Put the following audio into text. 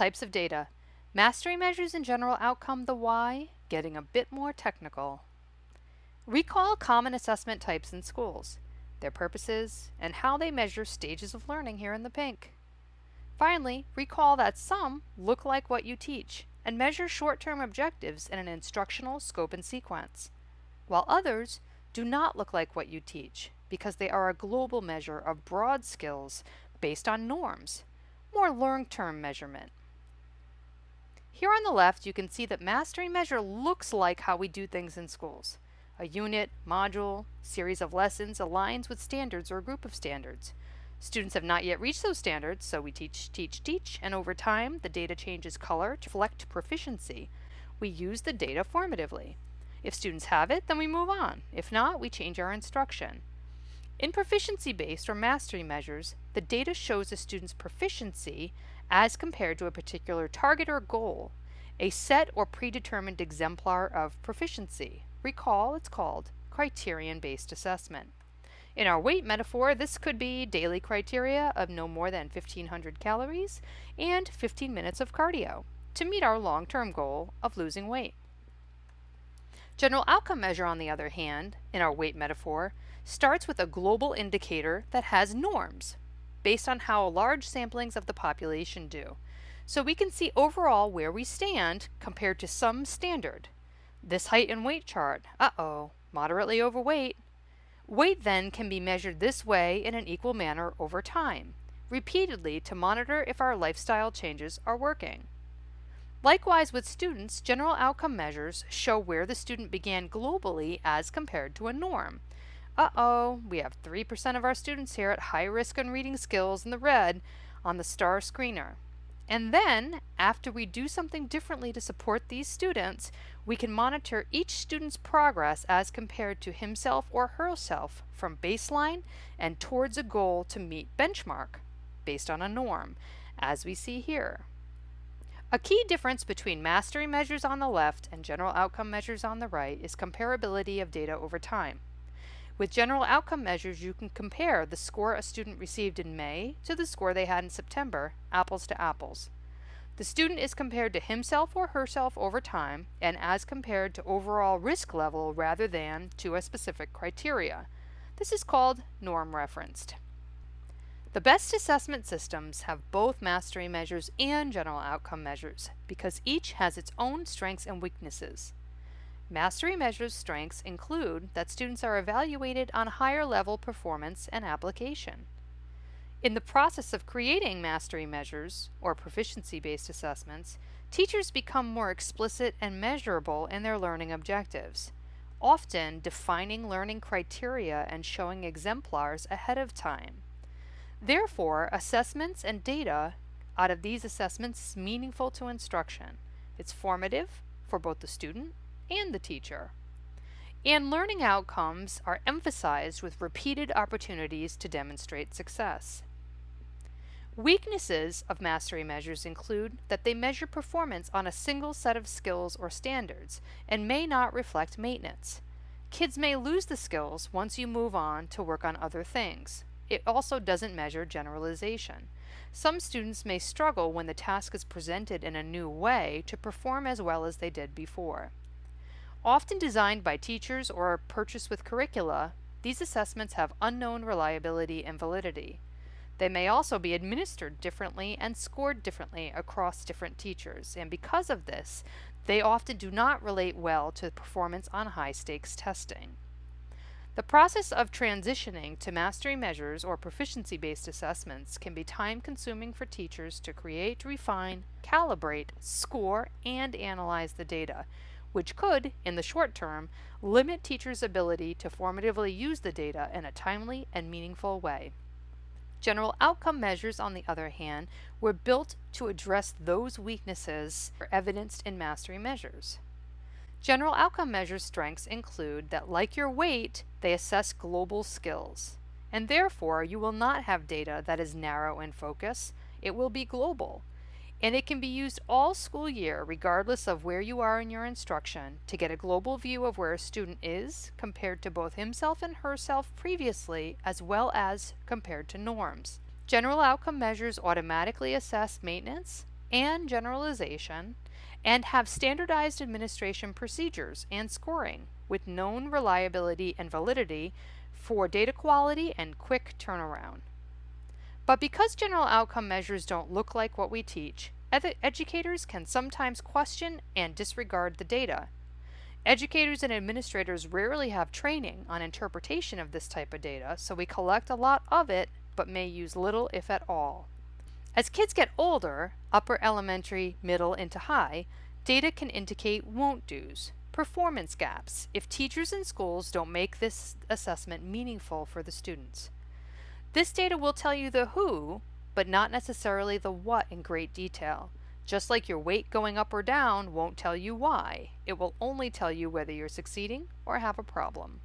types of data. Mastery measures and general outcome, the Y, getting a bit more technical. Recall common assessment types in schools, their purposes, and how they measure stages of learning here in the pink. Finally, recall that some look like what you teach and measure short-term objectives in an instructional scope and sequence, while others do not look like what you teach because they are a global measure of broad skills based on norms, more long-term measurement. Here on the left, you can see that mastery measure looks like how we do things in schools. A unit, module, series of lessons aligns with standards or a group of standards. Students have not yet reached those standards, so we teach, and over time, the data changes color to reflect proficiency. We use the data formatively. If students have it, then we move on. If not, we change our instruction. In proficiency-based or mastery measures, the data shows a student's proficiency as compared to a particular target or goal, a set or predetermined exemplar of proficiency. Recall, it's called criterion-based assessment. In our weight metaphor, this could be daily criteria of no more than 1,500 calories and 15 minutes of cardio to meet our long-term goal of losing weight. General outcome measure, on the other hand, in our weight metaphor, starts with a global indicator that has norms based on how large samplings of the population do. So we can see overall where we stand compared to some standard. This height and weight chart, moderately overweight. Weight then can be measured this way in an equal manner over time, repeatedly to monitor if our lifestyle changes are working. Likewise with students, general outcome measures show where the student began globally as compared to a norm. We have 3% of our students here at high risk on reading skills in the red on the STAR screener. And then, after we do something differently to support these students, we can monitor each student's progress as compared to himself or herself from baseline and towards a goal to meet benchmark, based on a norm, as we see here. A key difference between mastery measures on the left and general outcome measures on the right is comparability of data over time. With general outcome measures, you can compare the score a student received in May to the score they had in September, apples to apples. The student is compared to himself or herself over time and as compared to overall risk level rather than to a specific criteria. This is called norm referenced. The best assessment systems have both mastery measures and general outcome measures because each has its own strengths and weaknesses. Mastery measures' strengths include that students are evaluated on higher level performance and application. In the process of creating mastery measures, or proficiency-based assessments, teachers become more explicit and measurable in their learning objectives, often defining learning criteria and showing exemplars ahead of time. Therefore, assessments and data out of these assessments is meaningful to instruction. It's formative for both the student and the teacher. And learning outcomes are emphasized with repeated opportunities to demonstrate success. Weaknesses of mastery measures include that they measure performance on a single set of skills or standards and may not reflect maintenance. Kids may lose the skills once you move on to work on other things. It also doesn't measure generalization. Some students may struggle when the task is presented in a new way to perform as well as they did before. Often designed by teachers or purchased with curricula, these assessments have unknown reliability and validity. They may also be administered differently and scored differently across different teachers, and because of this, they often do not relate well to performance on high-stakes testing. The process of transitioning to mastery measures or proficiency-based assessments can be time-consuming for teachers to create, refine, calibrate, score, and analyze the data, which could, in the short term, limit teachers' ability to formatively use the data in a timely and meaningful way. General outcome measures, on the other hand, were built to address those weaknesses evidenced in mastery measures. General outcome measures' strengths include that, like your weight, they assess global skills, and therefore you will not have data that is narrow in focus. It will be global, and it can be used all school year regardless of where you are in your instruction to get a global view of where a student is compared to both himself and herself previously as well as compared to norms. General outcome measures automatically assess maintenance and generalization, and have standardized administration procedures and scoring with known reliability and validity for data quality and quick turnaround. But because general outcome measures don't look like what we teach, educators can sometimes question and disregard the data. Educators and administrators rarely have training on interpretation of this type of data, so we collect a lot of it but may use little if at all. As kids get older, upper elementary, middle, into high, data can indicate won't do's, performance gaps, if teachers and schools don't make this assessment meaningful for the students. This data will tell you the who, but not necessarily the what in great detail. Just like your weight going up or down won't tell you why, it will only tell you whether you're succeeding or have a problem.